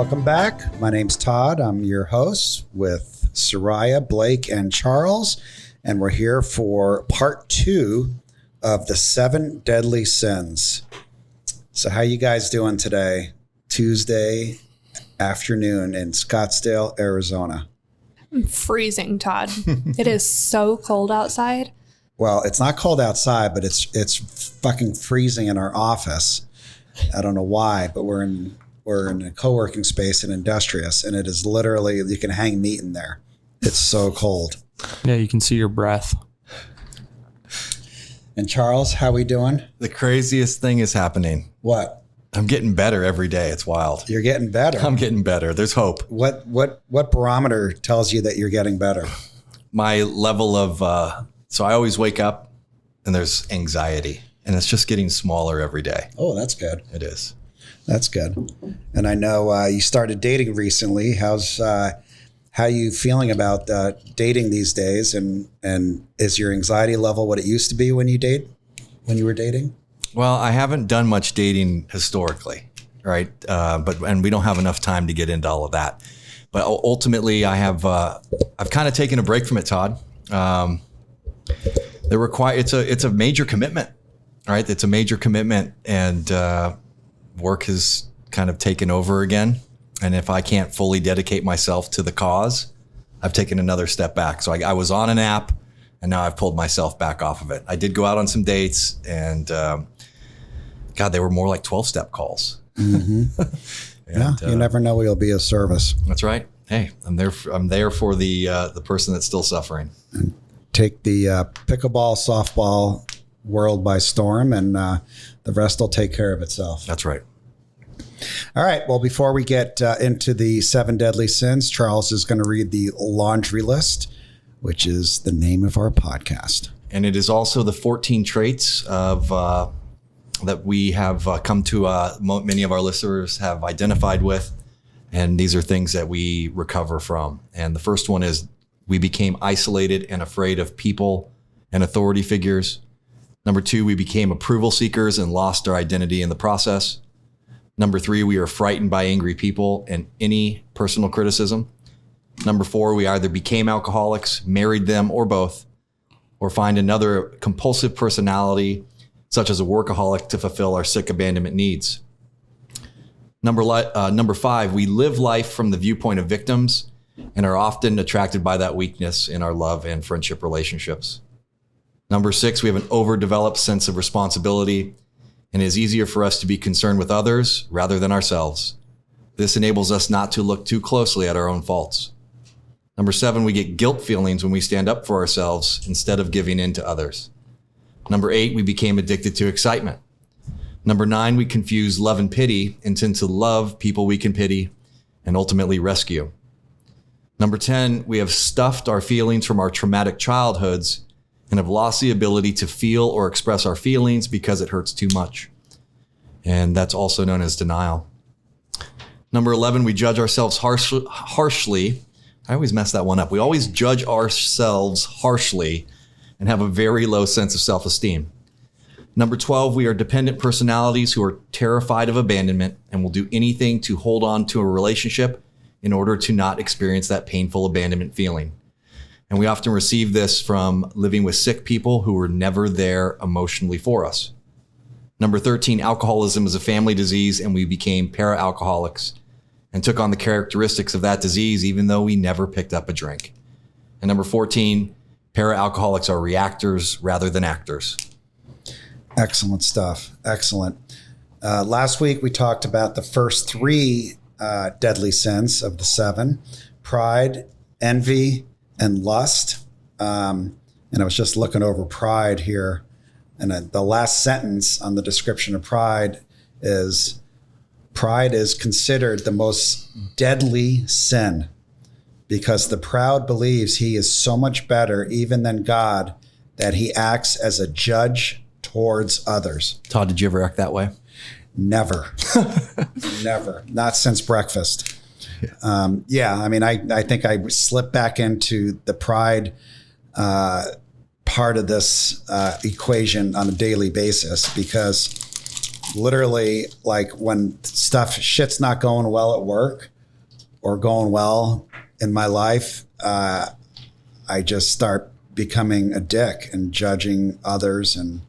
Welcome back. My name's Todd. I'm your host with Soraya, Blake, and Charles, and we're here for part 2 of the 7 deadly sins. So how you guys doing today? Tuesday afternoon in Scottsdale, Arizona. I'm freezing, Todd. It is so cold outside. Well, it's not cold outside, but it's fucking freezing in our office. I don't know why, but we're in a co-working space in Industrious, and it is literally, you can hang meat in there. It's so cold. Yeah, you can see your breath. And Charles, how we doing? The craziest thing is happening. What? I'm getting better every day. It's wild. You're getting better. I'm getting better. There's hope. What barometer tells you that you're getting better? My level of, so I always wake up and there's anxiety, and it's just getting smaller every day. Oh, that's good. It is. That's good. And I know you started dating recently. How you feeling about dating these days? And is your anxiety level what it used to be when you were dating? Well, I haven't done much dating historically, right? And we don't have enough time to get into all of that. But ultimately, I've kind of taken a break from it, Todd. It's a major commitment, right? It's a major commitment, and work has kind of taken over again. And if I can't fully dedicate myself to the cause, I've taken another step back. So I was on an app, and now I've pulled myself back off of it. I did go out on some dates, and God, they were more like 12-step calls. Mm-hmm. And, you never know, you'll be of service. That's right. Hey, I'm there for the person that's still suffering. And take the pickleball, softball world by storm, and the rest will take care of itself. That's right. All right. Well, before we get into the 7 deadly sins, Charles is going to read the laundry list, which is the name of our podcast. And it is also the 14 traits of that we have come to, many of our listeners have identified with. And these are things that we recover from. And the first one is we became isolated and afraid of people and authority figures. Number 2, we became approval seekers and lost our identity in the process. Number 3, we are frightened by angry people and any personal criticism. Number 4, we either became alcoholics, married them, or both, or find another compulsive personality, such as a workaholic, to fulfill our sick abandonment needs. Number 5, we live life from the viewpoint of victims and are often attracted by that weakness in our love and friendship relationships. Number 6, we have an overdeveloped sense of responsibility, and it is easier for us to be concerned with others rather than ourselves. This enables us not to look too closely at our own faults. Number 7, we get guilt feelings when we stand up for ourselves instead of giving in to others. Number 8, we became addicted to excitement. Number 9, we confuse love and pity and tend to love people we can pity and ultimately rescue. Number 10, we have stuffed our feelings from our traumatic childhoods and have lost the ability to feel or express our feelings because it hurts too much. And that's also known as denial. Number 11, we judge ourselves harshly. I always mess that one up. We always judge ourselves harshly and have a very low sense of self-esteem. Number 12, we are dependent personalities who are terrified of abandonment and will do anything to hold on to a relationship in order to not experience that painful abandonment feeling. And we often receive this from living with sick people who were never there emotionally for us. Number 13, alcoholism is a family disease, and we became para-alcoholics and took on the characteristics of that disease even though we never picked up a drink. And number 14, para-alcoholics are reactors rather than actors. Excellent stuff. Excellent. Last week, we talked about the first 3 deadly sins of the 7: pride, envy, and lust. And I was just looking over pride here. And the last sentence on the description of pride is considered the most deadly sin because the proud believes he is so much better even than God that he acts as a judge towards others. Todd, did you ever act that way? Never. Never. Not since breakfast. I think I slipped back into the pride part of this equation on a daily basis because literally, like when shit's not going well at work, or going well in my life, I just start becoming a dick and judging others, and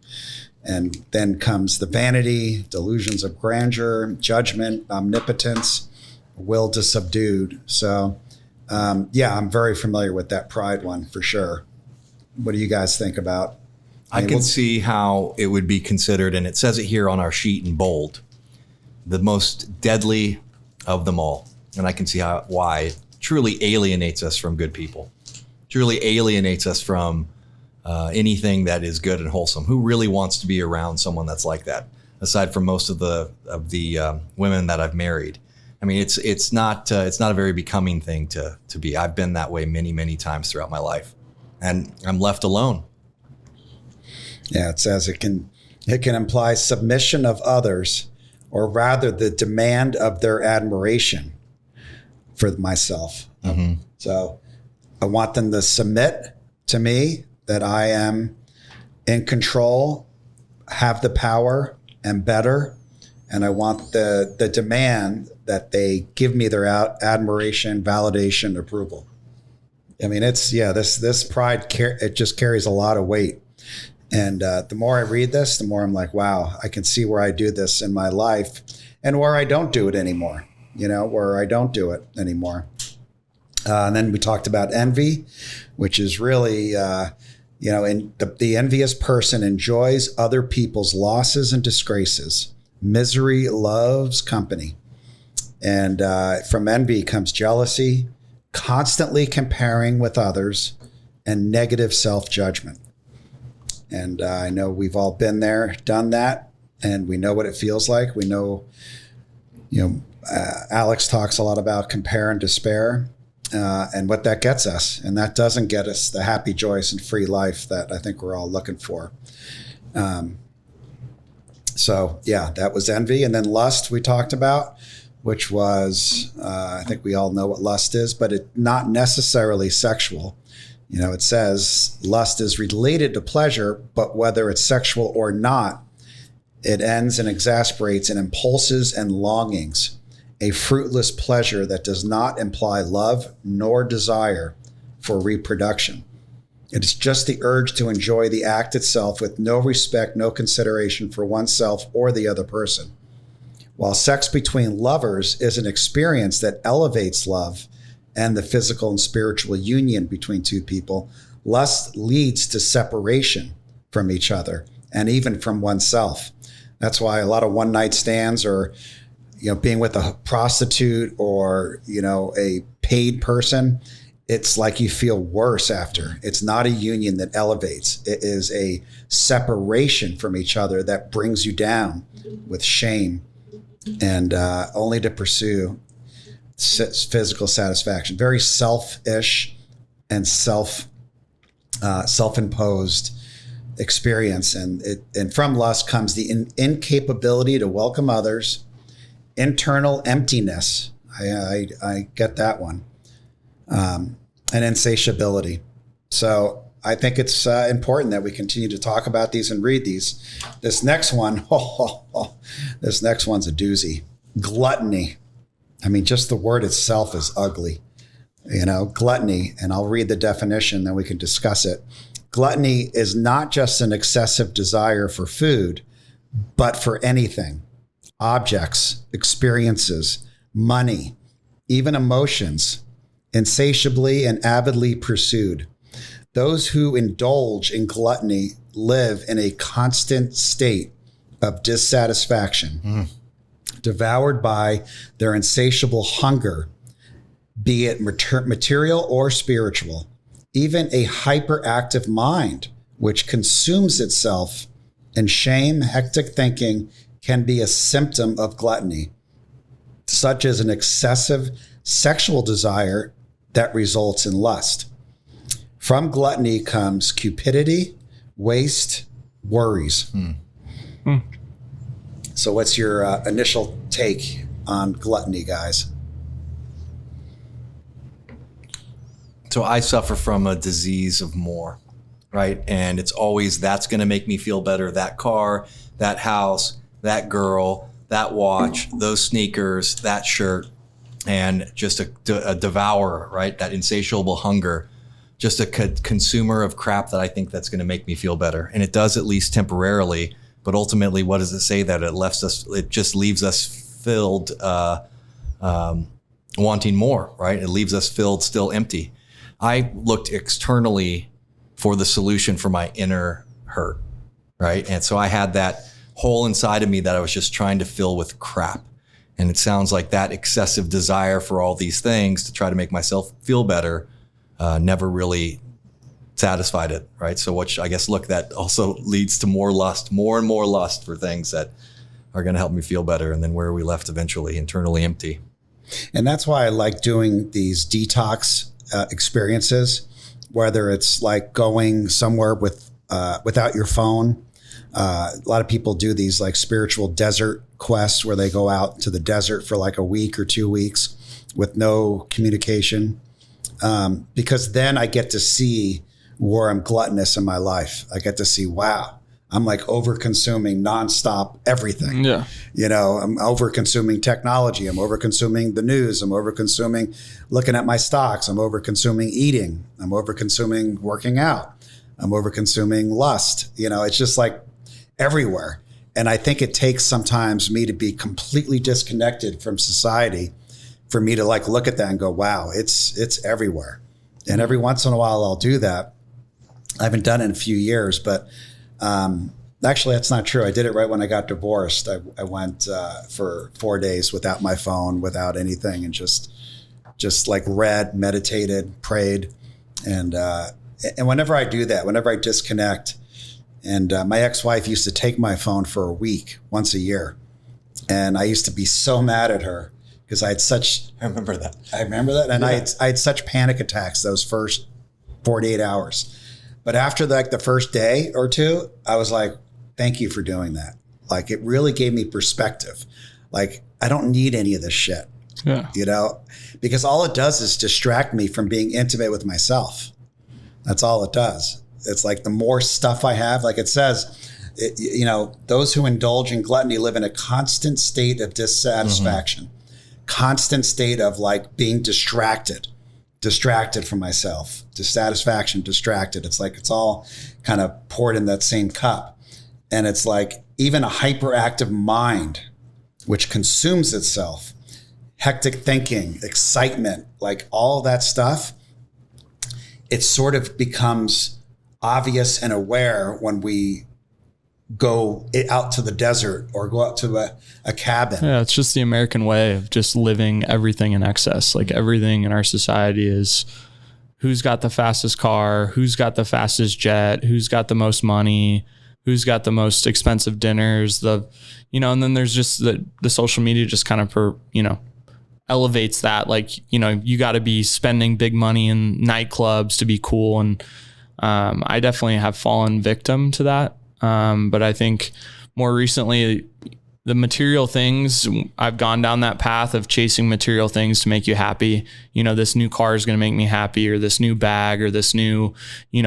then comes the vanity, delusions of grandeur, judgment, omnipotence, will to subdued. So, I'm very familiar with that pride one for sure. What do you guys think about? I can see how it would be considered, and it says it here on our sheet in bold, the most deadly of them all. And I can see why it truly alienates us from good people, truly alienates us from anything that is good and wholesome. Who really wants to be around someone that's like that? Aside from most of the women that I've married, I mean, it's not a very becoming thing to be. I've been that way many, many times throughout my life, and I'm left alone. Yeah, it says it can imply submission of others, or rather the demand of their admiration for myself. Mm-hmm. So I want them to submit to me, that I am in control, have the power, and better. And I want the demand that they give me their admiration, validation, approval. I mean, this pride, it just carries a lot of weight. And the more I read this, the more I'm like, wow, I can see where I do this in my life and where I don't do it anymore, where I don't do it anymore. And then we talked about envy, which is really, the envious person enjoys other people's losses and disgraces. Misery loves company. And from envy comes jealousy, constantly comparing with others, and negative self-judgment. And I know we've all been there, done that, and we know what it feels like. We know, Alex talks a lot about compare and despair, and what that gets us. And that doesn't get us the happy, joyous, and free life that I think we're all looking for. That was envy. And then lust we talked about, which was, I think we all know what lust is, but it's not necessarily sexual. It says lust is related to pleasure, but whether it's sexual or not, it ends and exasperates in impulses and longings, a fruitless pleasure that does not imply love nor desire for reproduction. It is just the urge to enjoy the act itself with no respect, no consideration for oneself or the other person. While sex between lovers is an experience that elevates love and the physical and spiritual union between two people, lust leads to separation from each other and even from oneself. That's why a lot of one-night stands, or being with a prostitute or a paid person, it's like you feel worse after. It's not a union that elevates. It is a separation from each other that brings you down with shame and only to pursue physical satisfaction. Very selfish and self-imposed experience. And from lust comes the incapability to welcome others, internal emptiness. I get that one. And insatiability. So I think it's important that we continue to talk about these and read these. This next one, this next one's a doozy. Gluttony. I mean, just the word itself is ugly. Gluttony, and I'll read the definition, then we can discuss it. Gluttony is not just an excessive desire for food, but for anything. Objects, experiences, money, even emotions, insatiably and avidly pursued. Those who indulge in gluttony live in a constant state of dissatisfaction, devoured by their insatiable hunger, be it material or spiritual. Even a hyperactive mind, which consumes itself in shame, hectic thinking, can be a symptom of gluttony, such as an excessive sexual desire that results in lust. From gluttony comes cupidity, waste, worries. So what's your initial take on gluttony, guys? So I suffer from a disease of more, right? And it's always, that's going to make me feel better. That car, that house, that girl, that watch, those sneakers, that shirt. and just a devourer, right? That insatiable hunger, just a consumer of crap that I think that's going to make me feel better. And it does, at least temporarily. But ultimately, what does it say? That it just leaves us filled, wanting more, right? It leaves us filled, still empty. I looked externally for the solution for my inner hurt, right? And so I had that hole inside of me that I was just trying to fill with crap. And it sounds like that excessive desire for all these things to try to make myself feel better never really satisfied it, right? So which I guess, look, that also leads to more and more lust for things that are going to help me feel better. And then where are we left eventually? Internally empty. And that's why I like doing these detox experiences, whether it's like going somewhere without your phone. A lot of people do these like spiritual desert quests where they go out to the desert for like a week or 2 weeks with no communication. Because then I get to see where I'm gluttonous in my life. I get to see, wow, I'm like over consuming nonstop everything. Yeah. You know, I'm over consuming technology. I'm over consuming the news. I'm over consuming looking at my stocks. I'm over consuming eating. I'm over consuming working out. I'm over consuming lust. You know, it's just like everywhere. And I think it takes sometimes me to be completely disconnected from society for me to like look at that and go, wow, it's everywhere. And every once in a while I'll do that. I haven't done it in a few years, but actually that's not true. I did it right when I got divorced. I went for 4 days without my phone, without anything, and just like read, meditated, prayed. And whenever I do that, whenever I disconnect, and my ex-wife used to take my phone for a week, once a year. And I used to be so mad at her because I remember that. And yeah. I had such panic attacks those first 48 hours. But after like the first day or two, I was like, thank you for doing that. Like it really gave me perspective. Like I don't need any of this shit, you know, because all it does is distract me from being intimate with myself. That's all it does. It's like the more stuff I have, like it says, you know, those who indulge in gluttony live in a constant state of dissatisfaction, constant state of like being distracted from myself, dissatisfaction, distracted. It's like, it's all kind of poured in that same cup. And it's like even a hyperactive mind, which consumes itself, hectic thinking, excitement, like all that stuff, it sort of becomes obvious and aware when we go out to the desert or go out to a cabin. Yeah, it's just the American way of just living everything in excess. Like everything in our society is who's got the fastest car, who's got the fastest jet, who's got the most money, who's got the most expensive dinners, and then there's just the social media just kind of, elevates that. Like, you got to be spending big money in nightclubs to be cool. And I definitely have fallen victim to that. But I think more recently, the material things, I've gone down that path of chasing material things to make you happy. This new car is going to make me happy, or this new bag, or this new,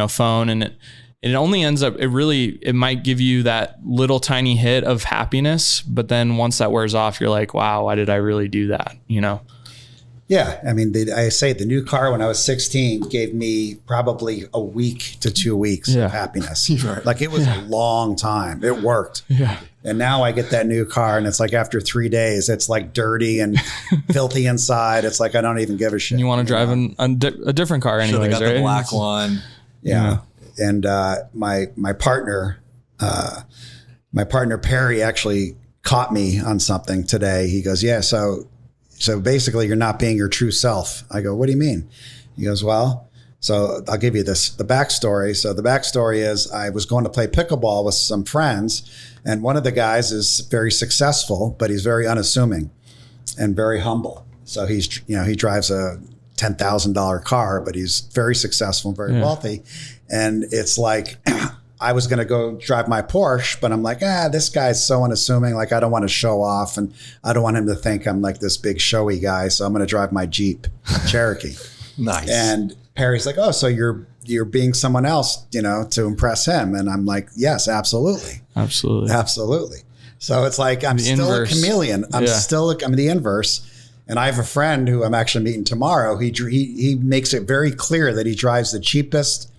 phone. And it only ends up, it might give you that little tiny hit of happiness. But then once that wears off, you're like, wow, why did I really do that? Yeah. I mean, I say the new car when I was 16 gave me probably a week to 2 weeks of happiness. Right. Like it was a long time. It worked. Yeah. And now I get that new car and it's like after 3 days, it's like dirty and filthy inside. It's like, I don't even give a shit. And you want to drive a different car anyways, got right? The black one. Yeah. And my partner Perry actually caught me on something today. He goes, yeah, so basically you're not being your true self. I go, what do you mean? He goes, well, so I'll give you the backstory. So the backstory is I was going to play pickleball with some friends, and one of the guys is very successful, but he's very unassuming and very humble. So he drives a $10,000 car, but he's very successful and very wealthy. And it's like, I was going to go drive my Porsche, but I'm like, this guy's so unassuming. Like, I don't want to show off, and I don't want him to think I'm like this big showy guy. So I'm going to drive my Jeep Cherokee. Nice. And Perry's like, oh, so you're being someone else, to impress him. And I'm like, yes, absolutely. Absolutely. Absolutely. So it's like, I'm still a chameleon. I'm the inverse. And I have a friend who I'm actually meeting tomorrow. He makes it very clear that he drives the cheapest,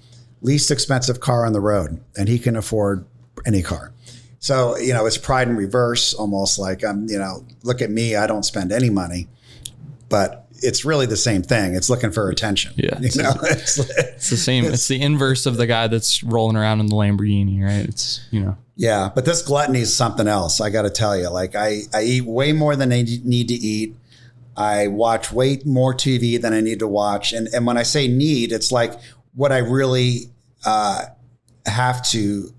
least expensive car on the road, and he can afford any car. So, it's pride in reverse, almost like look at me, I don't spend any money, but it's really the same thing. It's looking for attention. Yeah. It's the same. It's the inverse of the guy that's rolling around in the Lamborghini, right? Yeah. But this gluttony is something else. I got to tell you, like I eat way more than I need to eat. I watch way more TV than I need to watch. And when I say need, it's like what I really have to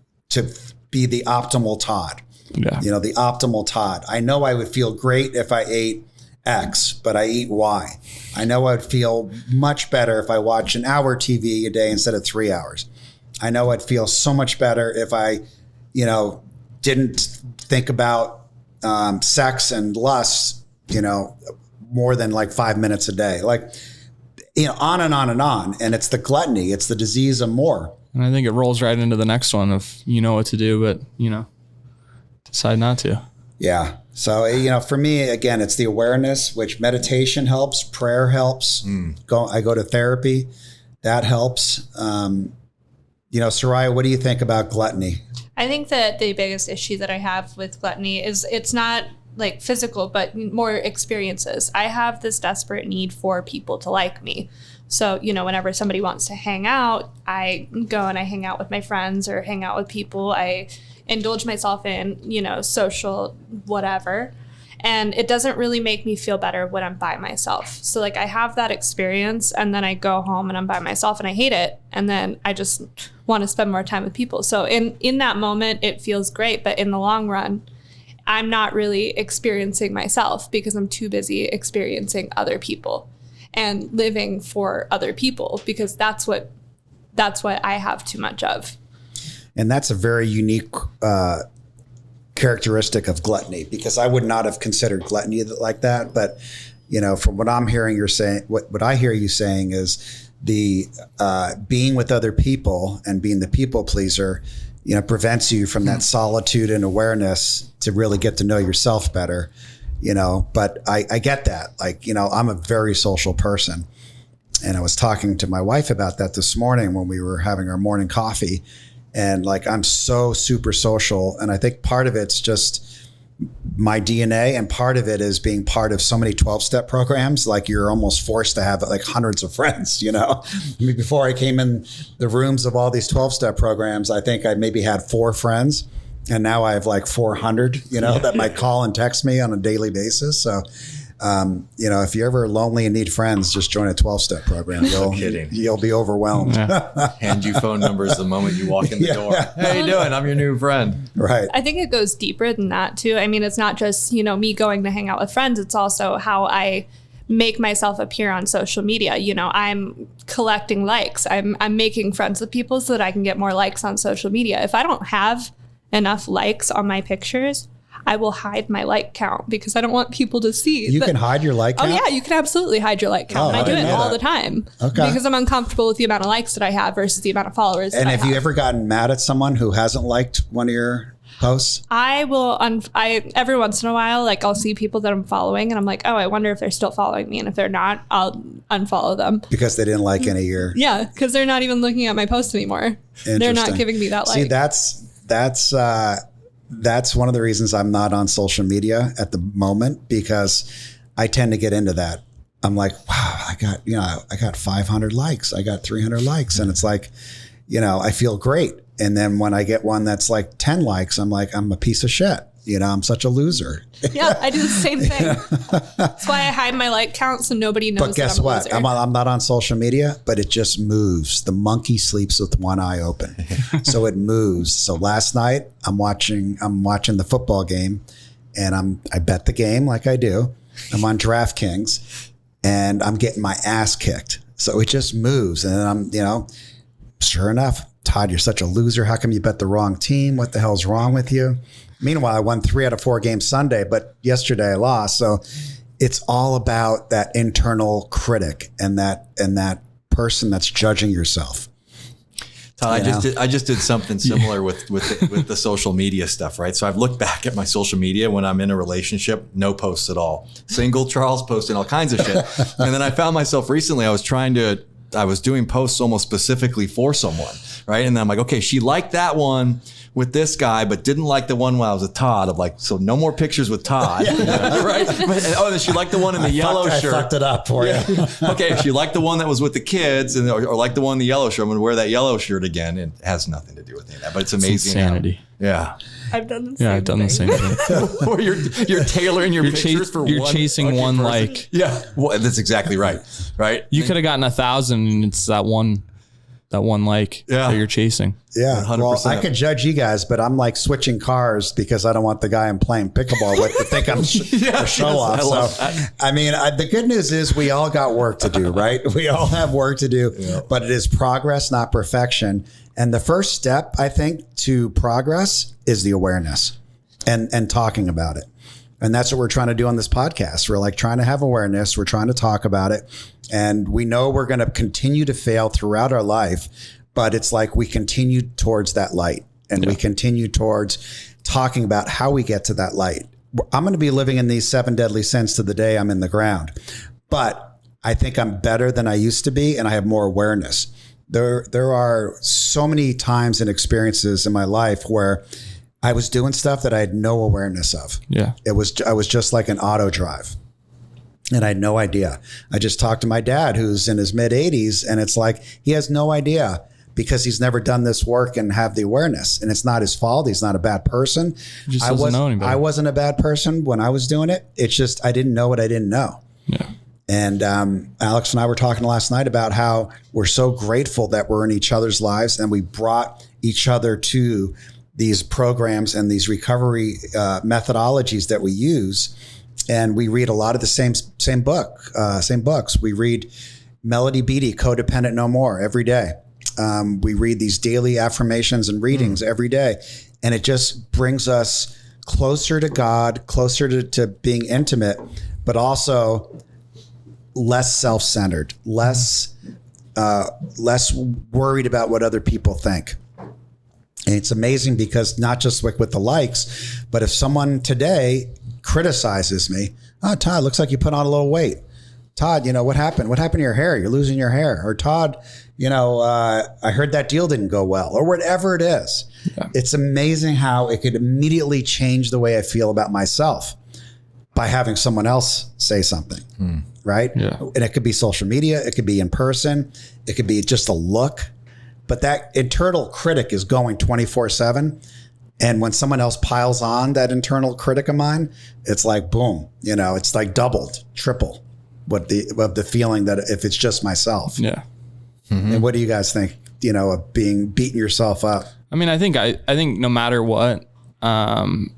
be the optimal Todd. Yeah. The optimal Todd. I know I would feel great if I ate X, but I eat Y. I know I'd feel much better if I watch an hour TV a day instead of 3 hours. I know I'd feel so much better if I, didn't think about sex and lust, more than like 5 minutes a day. Like, on and on and on. And it's the gluttony. It's the disease of more. And I think it rolls right into the next one of you know what to do, but, decide not to. Yeah. So, for me, again, it's the awareness, which meditation helps, prayer helps. I go to therapy. That helps. Soraya, what do you think about gluttony? I think that the biggest issue that I have with gluttony is it's not like physical, but more experiences. I have this desperate need for people to like me. So, whenever somebody wants to hang out, I go and I hang out with my friends or hang out with people. I indulge myself in, social whatever. And it doesn't really make me feel better when I'm by myself. So like I have that experience and then I go home and I'm by myself and I hate it. And then I just want to spend more time with people. So in that moment, it feels great. But in the long run, I'm not really experiencing myself because I'm too busy experiencing other people and living for other people because that's what I have too much of. And that's a very unique characteristic of gluttony, because I would not have considered gluttony like that. But, from what I'm hearing, you're saying, what I hear you saying is the being with other people and being the people pleaser, prevents you from that solitude and awareness to really get to know yourself better, but I get that. Like, I'm a very social person. And I was talking to my wife about that this morning when we were having our morning coffee. And like, I'm so super social. And I think part of it's just my DNA. And part of it is being part of so many 12-step programs. Like you're almost forced to have like hundreds of friends, I mean, before I came in the rooms of all these 12-step programs, I think I maybe had 4 friends. And now I have like 400, that might call and text me on a daily basis. So, if you're ever lonely and need friends, just join a 12-step program. You'll be overwhelmed. Yeah. Hand you phone numbers the moment you walk in the door. Hey, how you doing? I'm your new friend. Right. I think it goes deeper than that too. I mean, it's not just, me going to hang out with friends. It's also how I make myself appear on social media. I'm collecting likes. I'm making friends with people so that I can get more likes on social media. If I don't have enough likes on my pictures, I will hide my like count because I don't want people to see. You can hide your like count? Oh, yeah, you can absolutely hide your like count. Oh, I do it all that. the time. Okay. Because I'm uncomfortable with the amount of likes that I have versus the amount of followers that And I have have. you ever gotten mad at someone who hasn't liked one of your posts? I will, every once in a while, like I'll see people that I'm following and I'm like, oh, I wonder if they're still following me. And if they're not, I'll unfollow them. Because they didn't like any of your... Yeah, because they're not even looking at my posts anymore. They're not giving me that like. See, that's one of the reasons I'm not on social media at the moment, because I tend to get into that. I'm like, wow, I got 500 likes. I got 300 likes. And it's like, I feel great. And then when I get one that's like 10 likes, I'm like, I'm a piece of shit. I'm such a loser. Yeah, I do the same thing. That's why I hide my like count so nobody knows. But guess that I'm a what? loser. I'm not on social media, but it just moves. The monkey sleeps with one eye open. So it moves. So last night I'm watching the football game, and I bet the game like I do. I'm on DraftKings and I'm getting my ass kicked. So it just moves. And I'm, sure enough, Todd, you're such a loser. How come you bet the wrong team? What the hell's wrong with you? Meanwhile, I won 3 out of 4 games Sunday, but yesterday I lost. So it's all about that internal critic and that person that's judging yourself. Todd, I just did something similar with the social media stuff, right? So I've looked back at my social media when I'm in a relationship, no posts at all. Single Charles posting all kinds of shit. And then I found myself recently, I was doing posts almost specifically for someone, right? And then I'm like, okay, she liked that one with this guy, but didn't like the one when I was with Todd. I'm like, so no more pictures with Todd, right? And she liked the one in the yellow shirt. I fucked it up for you. Okay, she liked the one that was with the kids, or liked the one in the yellow shirt. I'm going to wear that yellow shirt again. It has nothing to do with any of that, but it's amazing. It's insanity. Yeah. I've done the same Yeah, I've done the same thing. Or you're tailoring your pictures for you're one chasing fucking one person. like. Yeah, well, that's exactly right. Right. You could have gotten 1,000 and it's that one like Yeah. that you're chasing. Yeah. 100%. Well, I could judge you guys, but I'm like switching cars because I don't want the guy I'm playing pickleball with to think I'm a show off. I love that. I mean, the good news is we all got work to do, right? We all have work to do, but it is progress, not perfection. And the first step, I think, to progress is the awareness and talking about it. And that's what we're trying to do on this podcast. We're like trying to have awareness. We're trying to talk about it. And we know we're going to continue to fail throughout our life, but it's like we continue towards that light and we continue towards talking about how we get to that light. I'm going to be living in these 7 deadly sins to the day I'm in the ground, but I think I'm better than I used to be. And I have more awareness. There are so many times and experiences in my life where I was doing stuff that I had no awareness of. Yeah. I was just like an auto drive. And I had no idea. I just talked to my dad who's in his mid 80s and it's like, he has no idea because he's never done this work and have the awareness, and it's not his fault. He's not a bad person. He just doesn't know anybody. I wasn't a bad person when I was doing it. It's just, I didn't know what I didn't know. Yeah. And Alex and I were talking last night about how we're so grateful that we're in each other's lives and we brought each other to these programs and these recovery methodologies that we use. And we read a lot of the same books. We read Melody Beattie, Codependent No More, every day. We read these daily affirmations and readings every day. And it just brings us closer to God, closer to being intimate, but also less self-centered, less worried about what other people think. And it's amazing because not just like with the likes, but if someone today criticizes me, oh, Todd, looks like you put on a little weight. Todd, what happened? What happened to your hair? You're losing your hair. Or Todd, I heard that deal didn't go well, or whatever it is. Yeah. It's amazing how it could immediately change the way I feel about myself by having someone else say something, right? Yeah. And it could be social media. It could be in person. It could be just a look. But that internal critic is going 24/7. And when someone else piles on that internal critic of mine, it's like, boom, it's like doubled, triple of the feeling that if it's just myself. Yeah. Mm-hmm. And what do you guys think, of beating yourself up? I mean, I think no matter what, I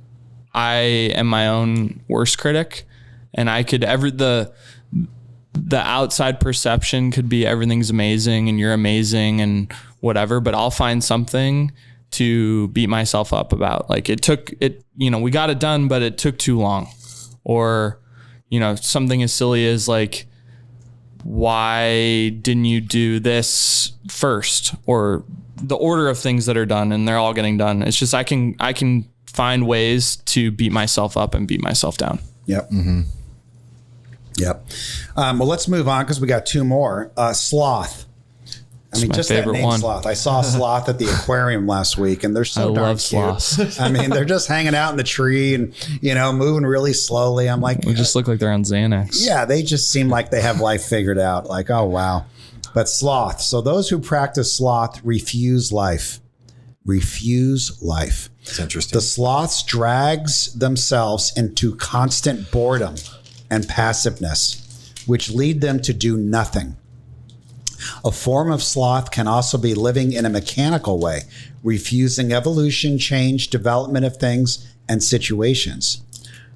am my own worst critic, and I could the outside perception could be everything's amazing and you're amazing and whatever, but I'll find something to beat myself up about. Like we got it done, but it took too long. Or, something as silly as like, why didn't you do this first? Or the order of things that are done and they're all getting done. It's just, I can find ways to beat myself up and beat myself down. Yep. Mm-hmm. Yep. Well, let's move on because we got 2 more. Sloth. I mean, just that name, sloth. I saw a sloth at the aquarium last week, and they're so darn cute. Sloths. I mean, they're just hanging out in the tree and, moving really slowly. I'm like, they just look like they're on Xanax. Yeah, they just seem like they have life figured out. Like, oh, wow. But sloth. So those who practice sloth refuse life. Refuse life. It's interesting. The sloths drags themselves into constant boredom and passiveness, which lead them to do nothing. A form of sloth can also be living in a mechanical way, refusing evolution, change, development of things and situations.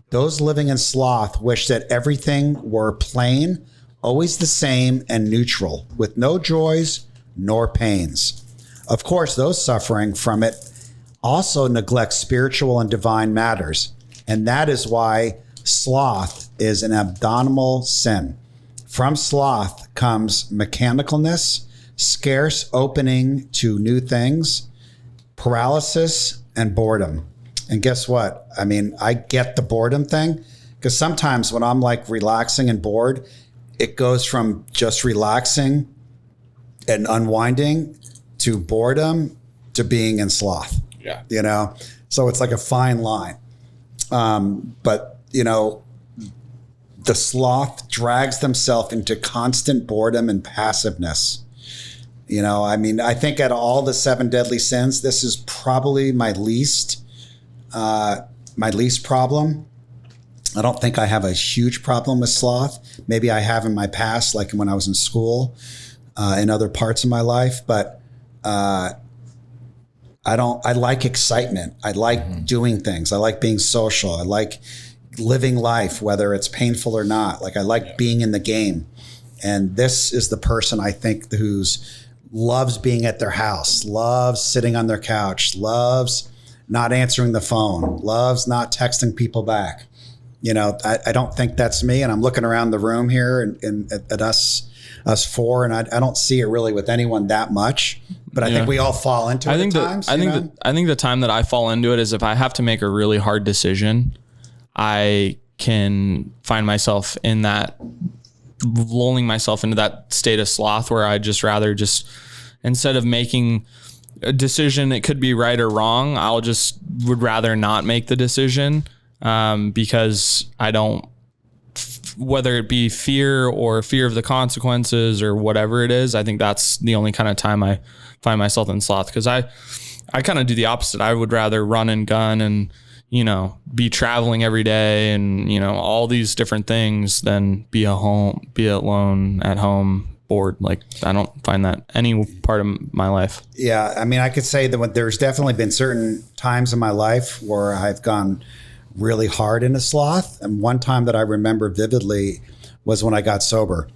Those living in sloth wish that everything were plain, always the same, and neutral, with no joys nor pains. Of course, those suffering from it also neglect spiritual and divine matters, and that is why sloth is an abominable sin. From sloth comes mechanicalness, scarce opening to new things, paralysis, and boredom. And guess what? I mean, I get the boredom thing, because sometimes when I'm like relaxing and bored, it goes from just relaxing and unwinding to boredom to being in sloth. Yeah. You know, so it's like a fine line. But, you know, the sloth drags themselves into constant boredom and passiveness. You know, I mean, I think out of all the 7 deadly sins, this is probably my least problem. I don't think I have a huge problem with sloth. Maybe I have in my past, like when I was in school, in other parts of my life, but I like excitement. I like doing things. I like being social. I like living life, whether it's painful or not. Like I like being in the game. And this is the person I think who's loves being at their house, loves sitting on their couch, loves not answering the phone, loves not texting people back. You know, I don't think that's me. And I'm looking around the room here and at us four, and I don't see it really with anyone that much. But I think we all fall into it at times. I think the time that I fall into it is if I have to make a really hard decision, I can find myself in that, lulling myself into that state of sloth where I just rather just, instead of making a decision, it could be right or wrong, would rather not make the decision, because I don't, whether it be fear or fear of the consequences or whatever it is. I think that's the only kind of time I find myself in sloth, because I kind of do the opposite. I would rather run and gun and, you know, be traveling every day and, you know, all these different things than be alone at home bored. Like, I don't find that any part of my life. Yeah. I mean, I could say that there's definitely been certain times in my life where I've gone really hard into sloth. And one time that I remember vividly was when I got sober,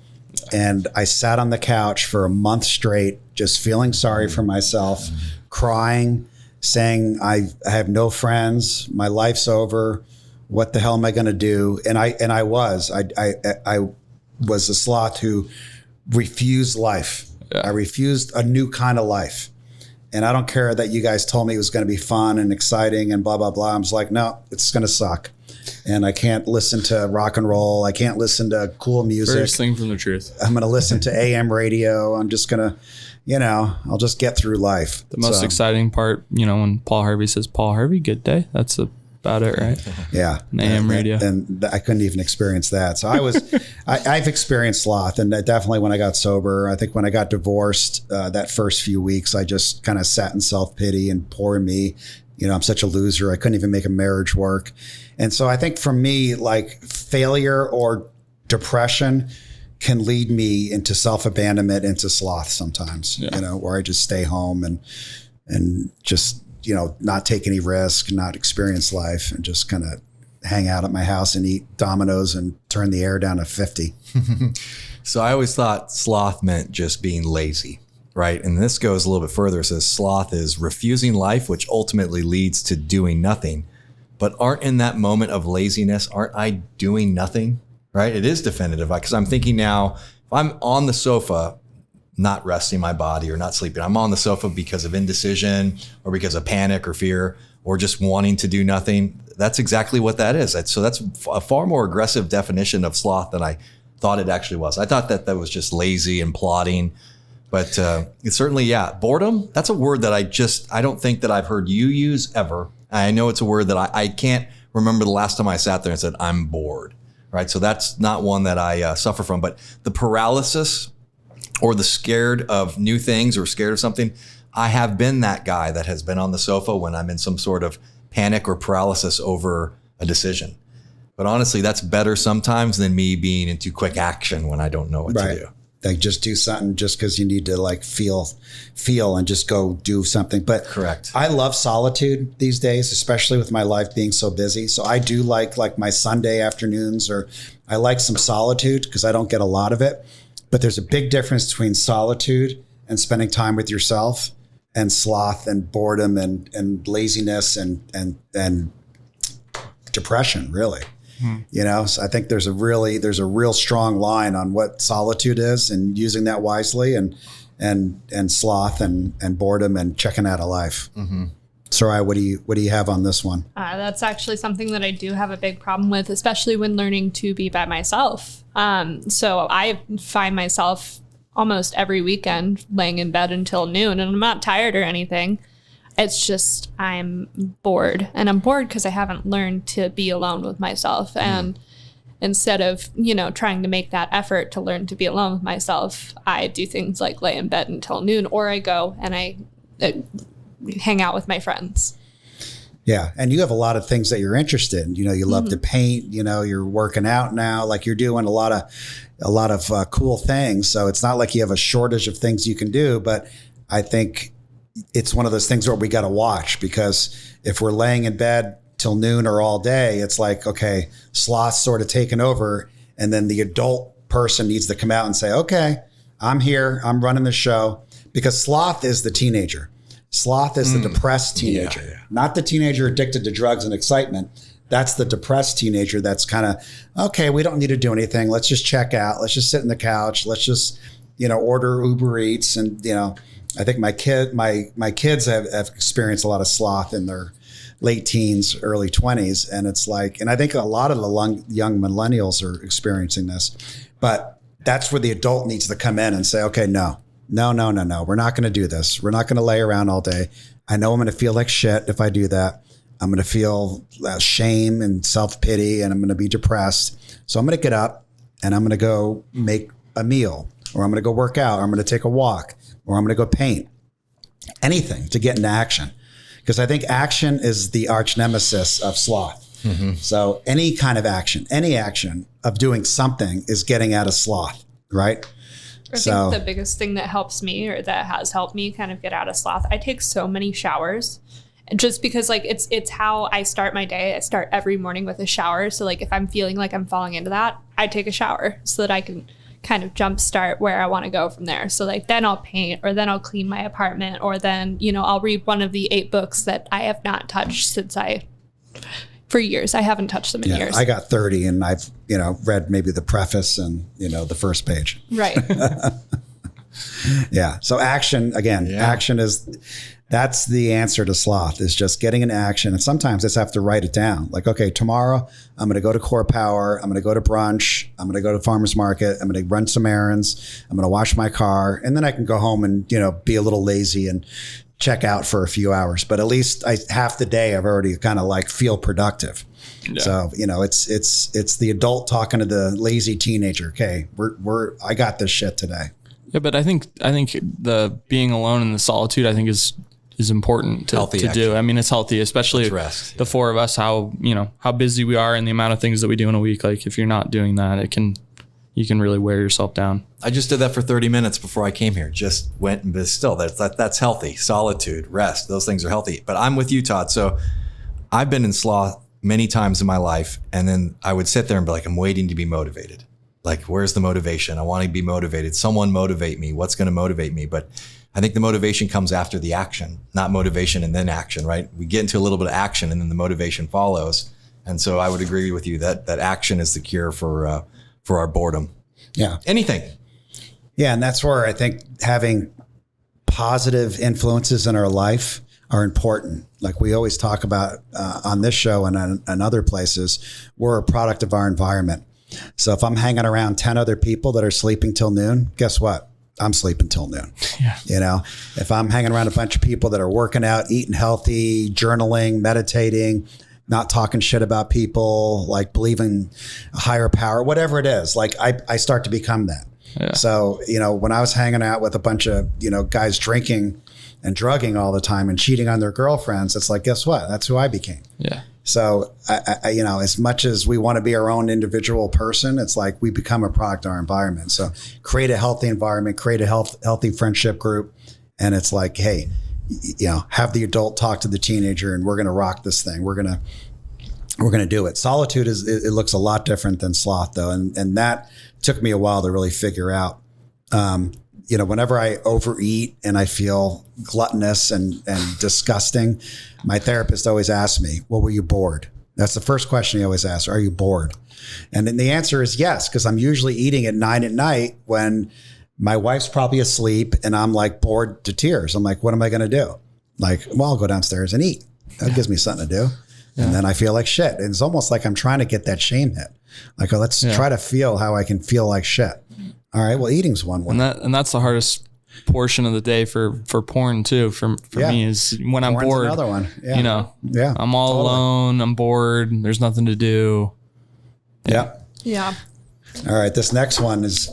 and I sat on the couch for a month straight, just feeling sorry for myself, crying, saying, I have no friends. My life's over. What the hell am I going to do? And I was a sloth who refused life. Yeah. I refused a new kind of life. And I don't care that you guys told me it was going to be fun and exciting and blah, blah, blah. I was like, no, it's going to suck. And I can't listen to rock and roll. I can't listen to cool music. First thing from the truth. I'm going to listen to AM radio. I'm just going to, you know, I'll just get through life. The most exciting part, you know, when Paul Harvey says, Paul Harvey, good day. That's about it, right? Yeah. An AM radio. And I couldn't even experience that. So I've experienced sloth, and definitely when I got sober. I think when I got divorced, that first few weeks, I just kind of sat in self-pity and poor me. You know, I'm such a loser. I couldn't even make a marriage work. And so I think for me, like, failure or depression can lead me into self-abandonment, into sloth sometimes, you know, where I just stay home and just, you know, not take any risk, not experience life, and just kind of hang out at my house and eat Domino's and turn the air down to 50. So I always thought sloth meant just being lazy, right? And this goes a little bit further. It says sloth is refusing life, which ultimately leads to doing nothing. But aren't in that moment of laziness, aren't I doing nothing, right? It is definitive, because I'm thinking now, if I'm on the sofa, not resting my body or not sleeping, I'm on the sofa because of indecision or because of panic or fear or just wanting to do nothing. That's exactly what that is. So that's a far more aggressive definition of sloth than I thought it actually was. I thought that was just lazy and plodding. But it's certainly, boredom, that's a word that I don't think that I've heard you use ever. I know it's a word that I can't remember the last time I sat there and said, I'm bored, right? So that's not one that I suffer from. But the paralysis or the scared of new things or scared of something, I have been that guy that has been on the sofa when I'm in some sort of panic or paralysis over a decision. But honestly, that's better sometimes than me being into quick action when I don't know what to do. Like, just do something just because you need to, like, feel and just go do something. But correct. I love solitude these days, especially with my life being so busy. So I do like my Sunday afternoons, or I like some solitude because I don't get a lot of it. But there's a big difference between solitude and spending time with yourself, and sloth and boredom and laziness and depression, really. So I think there's a real strong line on what solitude is and using that wisely, and sloth and boredom and checking out of life. Sarai, what do you have on this one? That's actually something that I do have a big problem with, especially when learning to be by myself. So I find myself almost every weekend laying in bed until noon, and I'm not tired or anything. It's just I'm bored, and I'm bored because I haven't learned to be alone with myself. And instead of, trying to make that effort to learn to be alone with myself, I do things like lay in bed until noon, or I go and I hang out with my friends. Yeah. And you have a lot of things that you're interested in. You love to paint, you're working out now, like you're doing a lot of cool things. So it's not like you have a shortage of things you can do, but I think it's one of those things where we got to watch, because if we're laying in bed till noon or all day, it's like, okay, sloth's sort of taken over. And then the adult person needs to come out and say, okay, I'm here, I'm running the show, because sloth is the teenager. Sloth is the depressed teenager, not the teenager addicted to drugs and excitement. That's the depressed teenager that's kind of, okay, we don't need to do anything. Let's just check out. Let's just sit in the couch. Let's just, order Uber Eats. And, I think my kids have experienced a lot of sloth in their late teens, early 20s. And it's like, and I think a lot of the young millennials are experiencing this, but that's where the adult needs to come in and say, okay, no. We're not going to do this. We're not going to lay around all day. I know I'm going to feel like shit if I do that. I'm going to feel shame and self-pity, and I'm going to be depressed. So I'm going to get up and I'm going to go make a meal, or I'm going to go work out, or I'm going to take a walk, or I'm going to go paint. Anything to get into action. Because I think action is the arch nemesis of sloth. So any kind of action, any action of doing something is getting out of sloth, right? I think the biggest thing that helps me, or that has helped me kind of get out of sloth, I take so many showers, just because it's how I start my day. I start every morning with a shower. So if I'm feeling like I'm falling into that, I take a shower so that I can kind of jumpstart where I want to go from there. So then I'll paint, or then I'll clean my apartment, or then, I'll read one of the 8 books that I have not touched for years. I haven't touched them in years. I got 30 and I've, read maybe the preface and, the first page. Right. Yeah. So action, again, action that's the answer to sloth, is just getting in action. And sometimes I just have to write it down. Like, okay, tomorrow I'm going to go to Core Power. I'm going to go to brunch. I'm going to go to farmer's market. I'm going to run some errands. I'm going to wash my car. And then I can go home and, be a little lazy and check out for a few hours, but at least half the day I've already kind of feel productive. Yeah. So, it's the adult talking to the lazy teenager. Okay, I got this shit today. Yeah. But I think the being alone in the solitude, I think is important to do. I mean, it's healthy, especially the 4 of us, how busy we are and the amount of things that we do in a week. If you're not doing that, you can really wear yourself down. I just did that for 30 minutes before I came here. Just went, but still, that's healthy. Solitude, rest, those things are healthy. But I'm with you, Todd. So I've been in sloth many times in my life, and then I would sit there and be like, I'm waiting to be motivated. Where's the motivation? I want to be motivated. Someone motivate me. What's going to motivate me? But I think the motivation comes after the action, not motivation and then action, right? We get into a little bit of action and then the motivation follows. And so I would agree with you that action is the cure for our boredom. Yeah. Anything. Yeah. And that's where I think having positive influences in our life are important. Like we always talk about on this show and other places, we're a product of our environment. So if I'm hanging around 10 other people that are sleeping till noon, guess what? I'm sleeping till noon. Yeah. If I'm hanging around a bunch of people that are working out, eating healthy, journaling, meditating, not talking shit about people, believing a higher power, whatever it is, I start to become that. Yeah. So, when I was hanging out with a bunch of, guys drinking and drugging all the time and cheating on their girlfriends, it's guess what? That's who I became. Yeah. So, I as much as we want to be our own individual person, it's we become a product of our environment. So create a healthy environment, create a healthy friendship group. And it's hey, have the adult talk to the teenager and we're going to rock this thing. We're going to do it. Solitude it looks a lot different than sloth though. And that took me a while to really figure out. Whenever I overeat and I feel gluttonous and disgusting, my therapist always asks me, well, were you bored? That's the first question he always asks. Are you bored? And then the answer is yes, because I'm usually eating at 9 at night when my wife's probably asleep and I'm like bored to tears. I'm like, what am I going to do? Like, well, I'll go downstairs and eat. That gives me something to do. Yeah. And then I feel like shit. And it's almost like I'm trying to get that shame hit. Like, oh, let's try to feel how I can feel like shit. All right, well, eating's one way. And that's the hardest portion of the day for porn too. For me is when I'm bored. Another one. Yeah. You know, I'm all alone. I'm bored. There's nothing to do. Yeah. Yeah. All right. This next one is,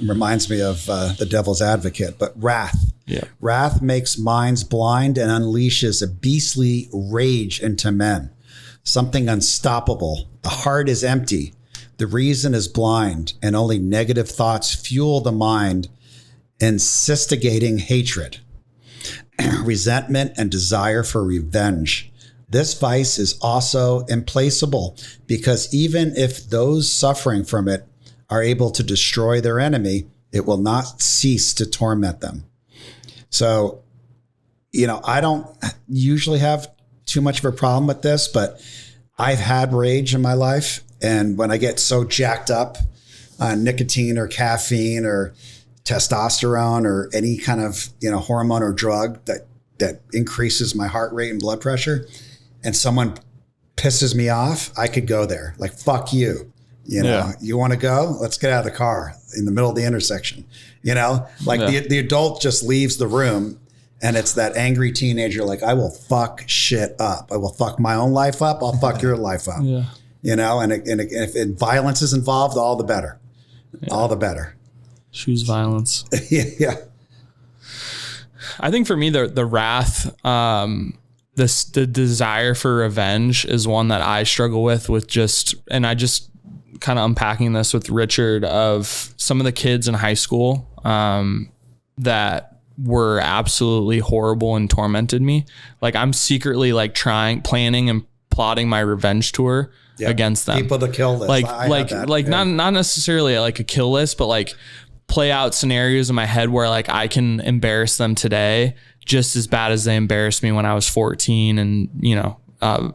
reminds me of the devil's advocate, but wrath. Yeah. Wrath makes minds blind and unleashes a beastly rage into men. Something unstoppable. The heart is empty. The reason is blind, and only negative thoughts fuel the mind, instigating hatred, resentment, and desire for revenge. This vice is also implacable because even if those suffering from it are able to destroy their enemy, it will not cease to torment them. So, I don't usually have too much of a problem with this, but I've had rage in my life. And when I get so jacked up on nicotine or caffeine or testosterone or any kind of, hormone or drug that increases my heart rate and blood pressure, and someone pisses me off, I could go there. Like, fuck you. You want to go? Let's get out of the car in the middle of the intersection. The adult just leaves the room, and it's that angry teenager. Like, I will fuck shit up. I will fuck my own life up. I'll fuck your life up. Yeah. And if violence is involved, all the better. Yeah. All the better. Choose violence. Yeah. I think for me, the wrath, the desire for revenge is one that I struggle with and I just kind of unpacking this with Richard of some of the kids in high school that were absolutely horrible and tormented me. Like, I'm secretly like planning and plotting my revenge tour against them. People to kill list. Not necessarily like a kill list, but like play out scenarios in my head where like I can embarrass them today just as bad as they embarrassed me when I was 14 and,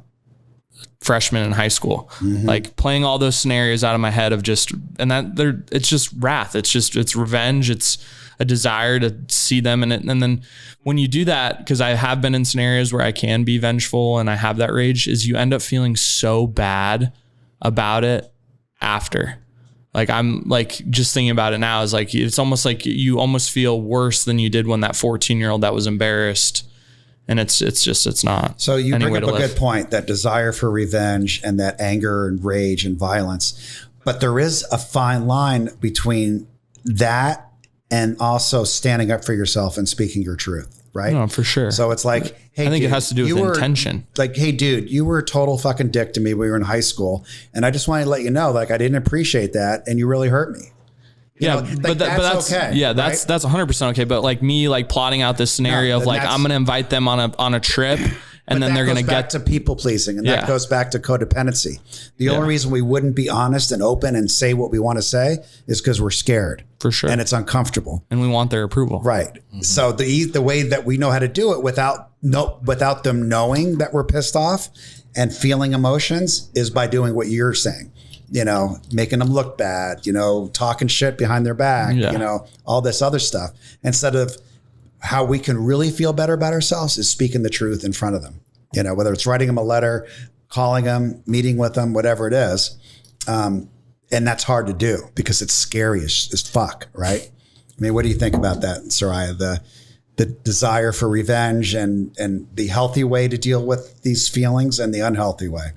freshman in high school. Mm-hmm. Like playing all those scenarios out of my head of it's just wrath. It's revenge. It's a desire to see them in it. And then when you do that, because I have been in scenarios where I can be vengeful and I have that rage, is you end up feeling so bad about it after. Like, I'm like, just thinking about it now is like, it's almost like you almost feel worse than you did when that 14-year-old that was embarrassed. And it's not. So you bring up a good point, that desire for revenge and that anger and rage and violence. But there is a fine line between that and also standing up for yourself and speaking your truth, right? No, for sure. So it's like, hey, I think dude, it has to do with intention. Like, hey, dude, you were a total fucking dick to me when we were in high school. And I just wanted to let you know, like, I didn't appreciate that. And you really hurt me. But that's okay. Yeah, that's 100% okay. But like me, like plotting out this scenario of like, I'm going to invite them on a trip. And then they're going to get to people pleasing. And that goes back to codependency. The only reason we wouldn't be honest and open and say what we want to say is because we're scared. For sure. And it's uncomfortable. And we want their approval. Right. Mm-hmm. So the way that we know how to do it without them knowing that we're pissed off and feeling emotions is by doing what you're saying. Making them look bad, talking shit behind their back, all this other stuff. Instead of how we can really feel better about ourselves is speaking the truth in front of them, whether it's writing them a letter, calling them, meeting with them, whatever it is. And that's hard to do because it's scary as fuck, right? I mean, what do you think about that, Soraya? The desire for revenge and the healthy way to deal with these feelings and the unhealthy way?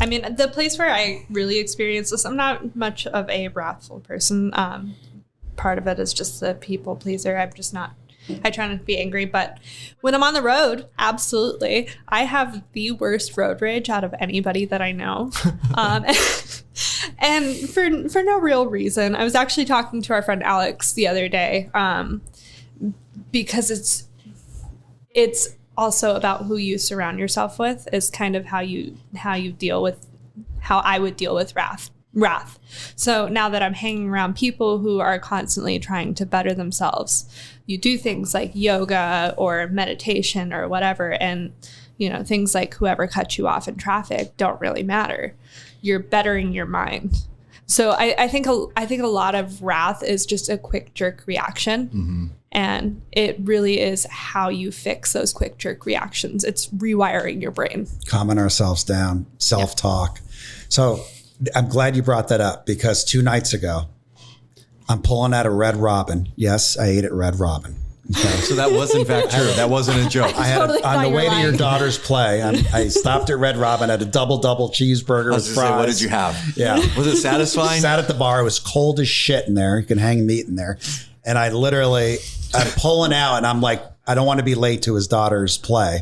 I mean, the place where I really experience this, I'm not much of a wrathful person. Part of it is just the people pleaser. I try not to be angry, but when I'm on the road, absolutely. I have the worst road rage out of anybody that I know. And for no real reason. I was actually talking to our friend Alex the other day, because it's also about who you surround yourself with is kind of how I would deal with wrath. So now that I'm hanging around people who are constantly trying to better themselves, you do things like yoga or meditation or whatever, and things like whoever cut you off in traffic don't really matter. You're bettering your mind. So I think a lot of wrath is just a quick jerk reaction. And it really is how you fix those quick jerk reactions. It's rewiring your brain. Calming ourselves down, self-talk. So I'm glad you brought that up, because 2 nights ago, I'm pulling out a Red Robin. Yes, I ate at Red Robin. Okay. So that was in fact true. That wasn't a joke. I had Totally on the thought way you were to your lying. daughter's play. I stopped at Red Robin, had a double cheeseburger I with was fries. gonna say, what did you have? Yeah. Was it satisfying? Sat at the bar. It was cold as shit in there. You can hang meat in there. And I'm pulling out, and I'm like, I don't want to be late to his daughter's play.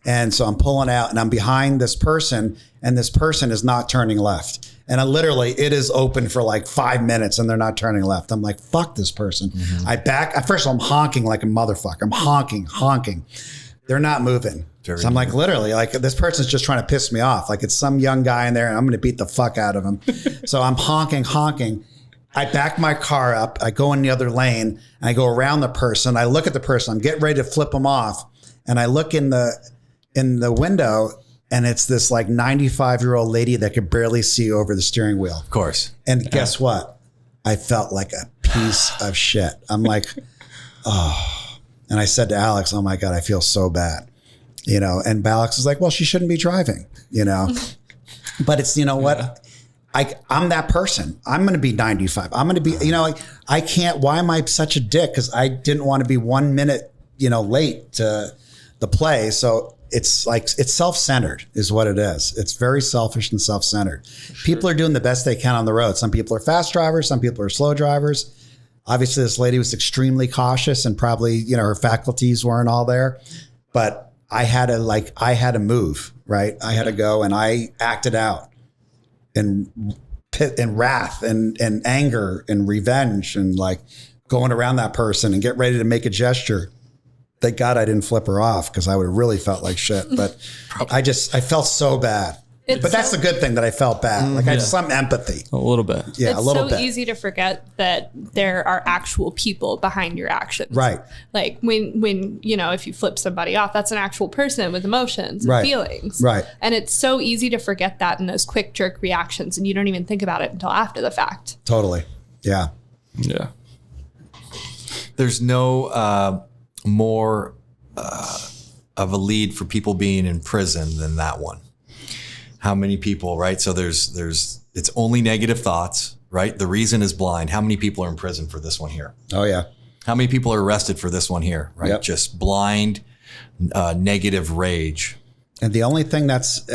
And so I'm pulling out, and I'm behind this person, and this person is not turning left. And it is open for like 5 minutes, and they're not turning left. I'm like, fuck this person. First of all, I'm honking like a motherfucker. I'm honking. They're not moving. So I'm like, literally, like, this person's just trying to piss me off. Like, it's some young guy in there, and I'm going to beat the fuck out of him. So I'm honking. I back my car up. I go in the other lane, and I go around the person. I look at the person. I'm getting ready to flip them off, and I look in the window, and it's this like 95-year-old lady that could barely see over the steering wheel. Of course. And guess what? I felt like a piece of shit. I'm like, oh. And I said to Alex, oh my God, I feel so bad. And Alex is like, well, she shouldn't be driving, But it's, what? I'm that person. I'm going to be 95. I'm going to be, I can't, why am I such a dick? Because I didn't want to be 1 minute, late to the play. So it's like, it's self-centered is what it is. It's very selfish and self-centered. Sure. People are doing the best they can on the road. Some people are fast drivers. Some people are slow drivers. Obviously, this lady was extremely cautious, and probably, her faculties weren't all there. But I had to move, right? I had to go, and I acted out in wrath and anger and revenge, and like going around that person and get ready to make a gesture. Thank God I didn't flip her off, because I would have really felt like shit. But I felt so bad. But that's the good thing, that I felt bad. Like I had some empathy. A little bit. Yeah, it's a little so bit. easy to forget that there are actual people behind your actions. Right. Like when if you flip somebody off, that's an actual person with emotions and Right. feelings. Right. And it's so easy to forget that in those quick jerk reactions, and you don't even think about it until after the fact. Totally. Yeah. Yeah. There's no more of a lead for people being in prison than that one. How many people, right? So it's only negative thoughts, right? The reason is blind. How many people are in prison for this one here? Oh yeah. How many people are arrested for this one here, right? Yep. Just blind, negative rage. And the only thing that's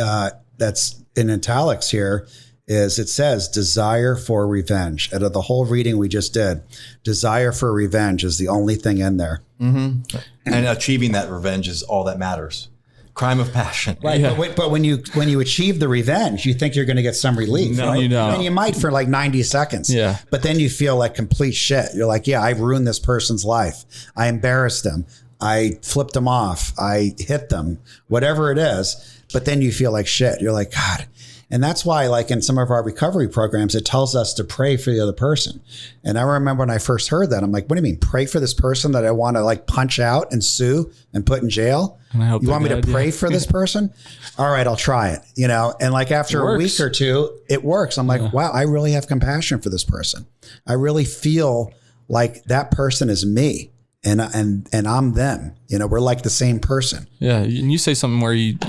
in italics here is it says desire for revenge. Out of the whole reading we just did, desire for revenge is the only thing in there. And achieving that revenge is all that matters. Crime of passion. Right. Yeah. But when you achieve the revenge, you think you're going to get some relief. No, right? you don't. And you might for like 90 seconds. Yeah. But then you feel like complete shit. You're like, yeah, I ruined this person's life. I embarrassed them. I flipped them off. I hit them, whatever it is. But then you feel like shit. You're like, God. And that's why, like in some of our recovery programs, it tells us to pray for the other person. And I remember when I first heard that, I'm like, what do you mean, pray for this person that I want to like punch out and sue and put in jail? And I hope You want me they're to dead, pray yeah. for this person? All right, I'll try it. And like after a week or two, it works. I'm like, wow, I really have compassion for this person. I really feel like that person is me and I'm them. We're like the same person. Yeah. And you say something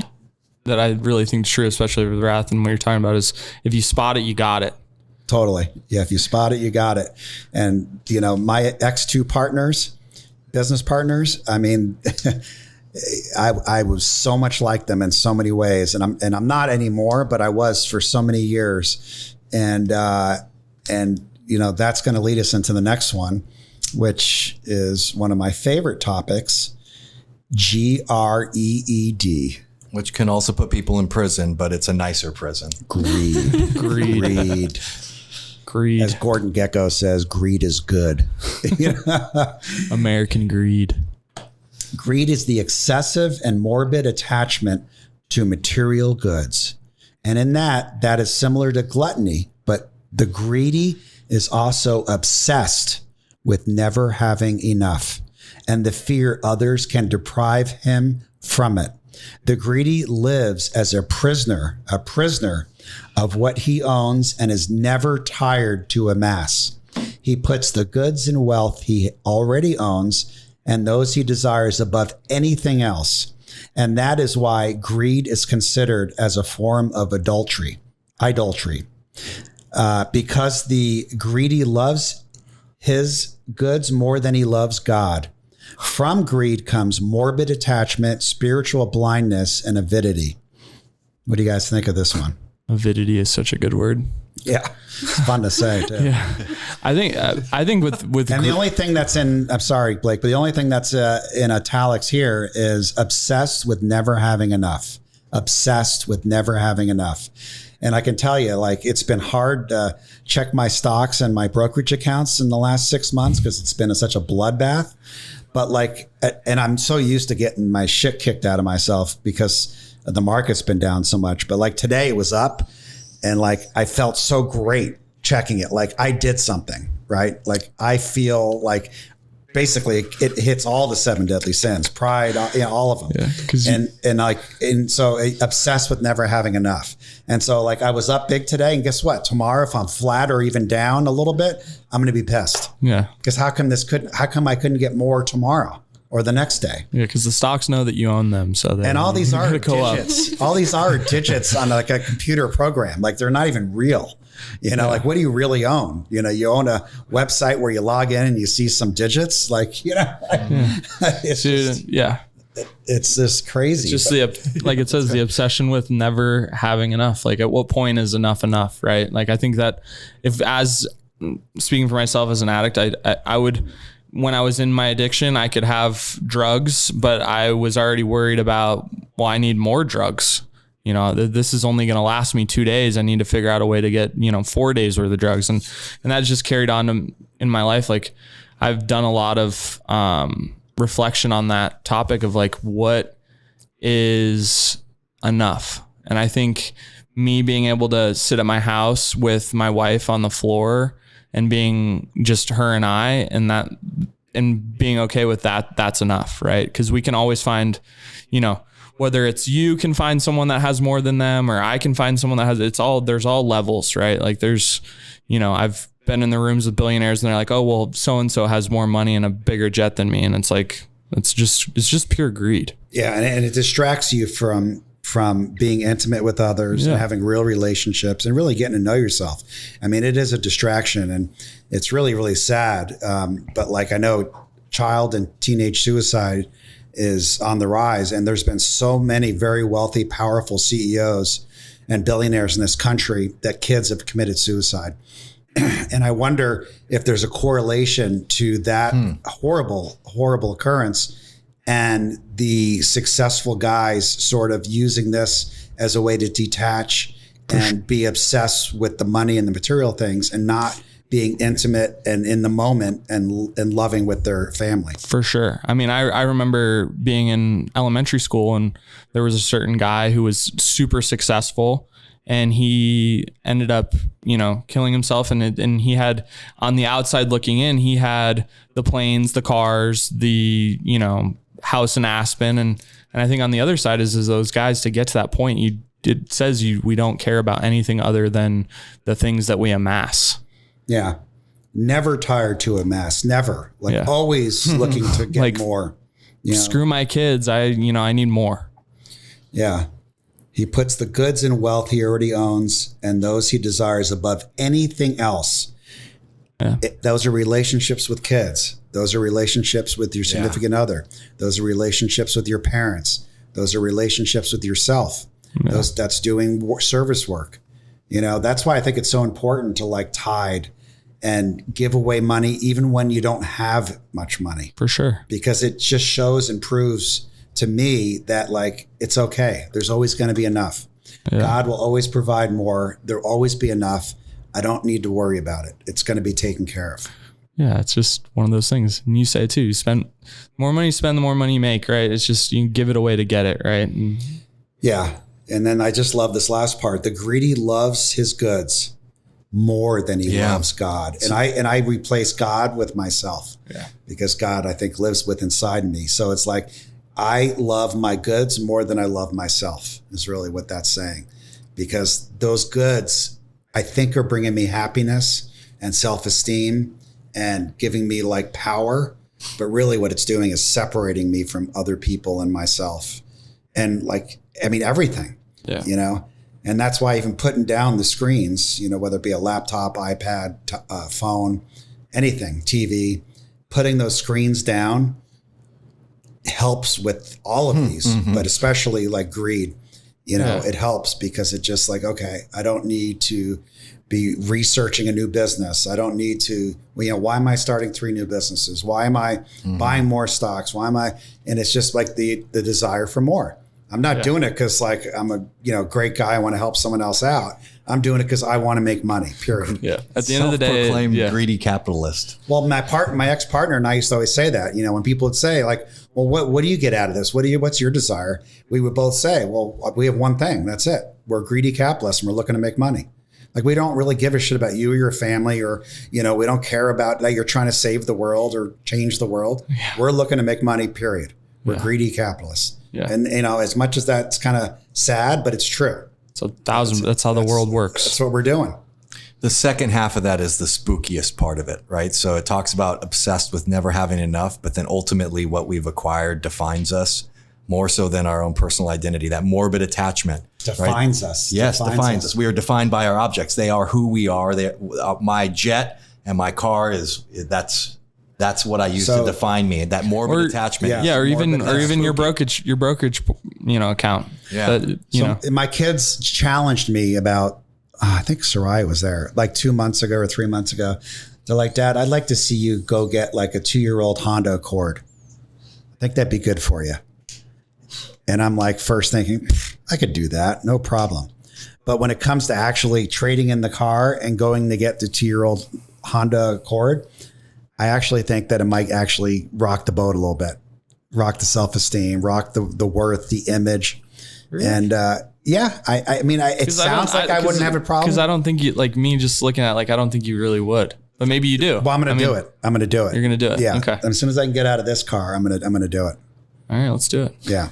that I really think is true, especially with wrath, and what you're talking about is if you spot it, you got it. Totally. Yeah. If you spot it, you got it. And, my ex-2 partners, business partners, I mean, I was so much like them in so many ways, and I'm not anymore, but I was for so many years. And that's going to lead us into the next one, which is one of my favorite topics, GREED. Which can also put people in prison, but it's a nicer prison. Greed. Greed. As Gordon Gekko says, greed is good. American greed. Greed is the excessive and morbid attachment to material goods. And in that is similar to gluttony, but the greedy is also obsessed with never having enough and the fear others can deprive him from it. The greedy lives as a prisoner of what he owns and is never tired to amass. He puts the goods and wealth he already owns and those he desires above anything else. And that is why greed is considered as a form of idolatry. Because the greedy loves his goods more than he loves God. From greed comes morbid attachment, spiritual blindness, and avidity. What do you guys think of this one? Avidity is such a good word. Yeah, it's fun to say too. Yeah, I think with and the only thing that's in, I'm sorry, Blake, but the only thing that's in italics here is obsessed with never having enough. Obsessed with never having enough. And I can tell you, like, it's been hard to check my stocks and my brokerage accounts in the last 6 months because it's been such a bloodbath. But like, and I'm so used to getting my shit kicked out of myself because the market's been down so much. But like today it was up and like, I felt so great checking it. Like I did something, right? Like I feel like basically it hits all the 7 deadly sins, pride, all of them. Yeah, and so obsessed with never having enough. And so like I was up big today and guess what? Tomorrow, if I'm flat or even down a little bit, I'm going to be pissed. Yeah. Because how come I couldn't get more tomorrow or the next day? Yeah. Because the stocks know that you own them. So and all these are digits. All these are digits on like a computer program. Like they're not even real. Like what do you really own? You own a website where you log in and you see some digits. Like, it's it's just crazy. It's just like it says, the obsession with never having enough. Like at what point is enough, right? Like I think that as speaking for myself as an addict, I would, when I was in my addiction, I could have drugs, but I was already worried about, well, I need more drugs. This is only going to last me 2 days. I need to figure out a way to get, 4 days worth of drugs. And that just carried on in my life. Like I've done a lot of reflection on that topic of like, what is enough? And I think me being able to sit at my house with my wife on the floor and being just her and I, and being okay with that, that's enough, right? Because we can always find, whether it's you can find someone that has more than them, or I can find someone that has, there's all levels, right? Like there's, I've been in the rooms with billionaires and they're like, oh, well, so-and-so has more money and a bigger jet than me. And it's like, it's just pure greed. Yeah. And it distracts you from being intimate with others and having real relationships and really getting to know yourself. I mean, it is a distraction and it's really, really sad. But like, I know child and teenage suicide is on the rise. And there's been so many very wealthy, powerful CEOs and billionaires in this country that kids have committed suicide. And I wonder if there's a correlation to that horrible, horrible occurrence and the successful guys sort of using this as a way to detach and be obsessed with the money and the material things and not being intimate and in the moment and loving with their family. For sure. I mean, I remember being in elementary school and there was a certain guy who was super successful and he ended up, killing himself. And he had, on the outside looking in, he had the planes, the cars, the, house in Aspen. And I think on the other side is those guys, to get to that point, we don't care about anything other than the things that we amass. Yeah. Never tired to amass. Never. Always looking to get more. Screw my kids. I need more. Yeah. He puts the goods and wealth he already owns and those he desires above anything else. Yeah. Those are relationships with kids. Those are relationships with your significant other. Those are relationships with your parents. Those are relationships with yourself. Yeah. That's doing service work. That's why I think it's so important to tithe and give away money even when you don't have much money. For sure. Because it just shows and proves to me that it's okay. There's always going to be enough. Yeah. God will always provide more. There'll always be enough. I don't need to worry about it. It's going to be taken care of. Yeah, it's just one of those things. And you say too, you spend more money, the more money you make, right? It's just, you give it away to get it, right? Yeah. And then I just love this last part. The greedy loves his goods more than he loves God. And I replace God with myself because God, I think, lives inside me. So it's like, I love my goods more than I love myself, is really what that's saying. Because those goods, I think, are bringing me happiness and self-esteem and giving me like power. But really what it's doing is separating me from other people and myself. And like, I mean, everything, you know? And that's why even putting down the screens, you know, whether it be a laptop, iPad, phone, anything, TV, putting those screens down helps with all of these, but especially like greed, you know, it helps because it just like, okay, I don't need to be researching a new business. I don't need to, you know, why am I starting 3 new businesses? Why am I buying more stocks? Why am I, and it's just like the desire for more. I'm not doing it because like I'm a, you know, great guy. I want to help someone else out. I'm doing it because I want to make money, period. Yeah. At the end of the day, self-proclaimed greedy capitalist. Well, my ex-partner and I used to always say that, you know, when people would say like, well, what do you get out of this? What's your desire? We would both say, well, we have one thing. That's it. We're greedy capitalists and we're looking to make money. Like we don't really give a shit about you or your family, or, you know, we don't care about that you're trying to save the world or change the world. Yeah. We're looking to make money, period. We're greedy capitalists. Yeah. And, you know, as much as that's kind of sad, but it's true. It's that's how the world works. That's what we're doing. The second half of that is the spookiest part of it, right? So it talks about obsessed with never having enough, but then ultimately what we've acquired defines us more so than our own personal identity. That morbid attachment defines us. Yes, defines us. We are defined by our objects. They are who we are. My jet and my car that's what I use to define me. That morbid attachment. Or even your brokerage, you know, account. Yeah. That, my kids challenged me about, I think Sarai was there like 2 months ago or 3 months ago. They're like, Dad, I'd like to see you go get like a 2-year-old Honda Accord. I think that'd be good for you. And I'm like, first thinking, I could do that. No problem. But when it comes to actually trading in the car and going to get the 2-year-old Honda Accord, I actually think that it might actually rock the boat a little bit, rock the self-esteem, rock the worth, the image. Really? And I mean, it sounds like I wouldn't have a problem. Because I don't think you, like me just looking at, like, I don't think you really would. But maybe you do. Well, I'm going to do it. I'm going to do it. You're going to do it? Yeah. Okay. As soon as I can get out of this car, I'm going to do it. All right, let's do it. Yeah.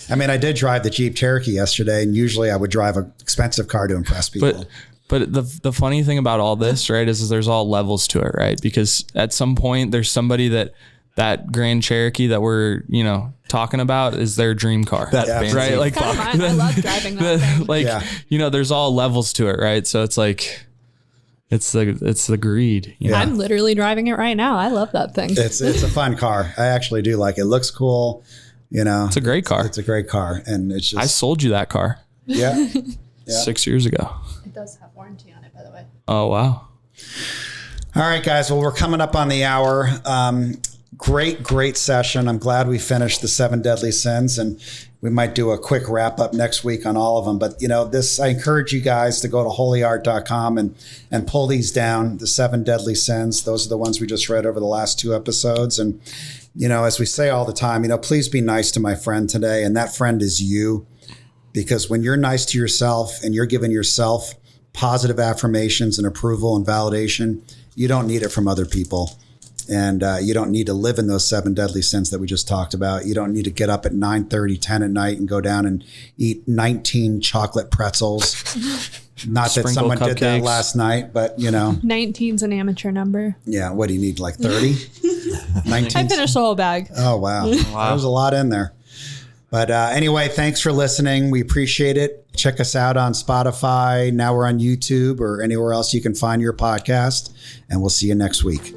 I mean, I did drive the Jeep Cherokee yesterday, and usually I would drive an expensive car to impress people. But the funny thing about all this, right, is there's all levels to it, right? Because at some point there's somebody that Grand Cherokee that we're, you know, talking about is their dream car. Right? Like, I love driving that thing. Like, you know, there's all levels to it, right? So it's like, it's the greed. You know? I'm literally driving it right now. I love that thing. It's a fun car. I actually do like it. It looks cool. You know, it's a great car. It's a great car. And it's just, I sold you that car. Yeah. 6 years ago. It does have warranty on it, by the way. Oh, wow. All right, guys. Well, we're coming up on the hour. Great session. I'm glad we finished the 7 deadly sins, and we might do a quick wrap up next week on all of them. But, you know, I encourage you guys to go to holyart.com and pull these down, the 7 deadly sins. Those are the ones we just read over the last 2 episodes. And, you know, as we say all the time, you know, please be nice to my friend today. And that friend is you, because when you're nice to yourself and you're giving yourself positive affirmations and approval and validation, you don't need it from other people. And you don't need to live in those 7 deadly sins that we just talked about. You don't need to get up at 9:30, 10 at night and go down and eat 19 chocolate pretzels. Not that someone did that last night, but you know. 19's an amateur number. Yeah. What do you need? Like 30? 19? I finished the whole bag. Oh, wow. There's a lot in there. But anyway, thanks for listening. We appreciate it. Check us out on Spotify. Now we're on YouTube or anywhere else you can find your podcast. And we'll see you next week.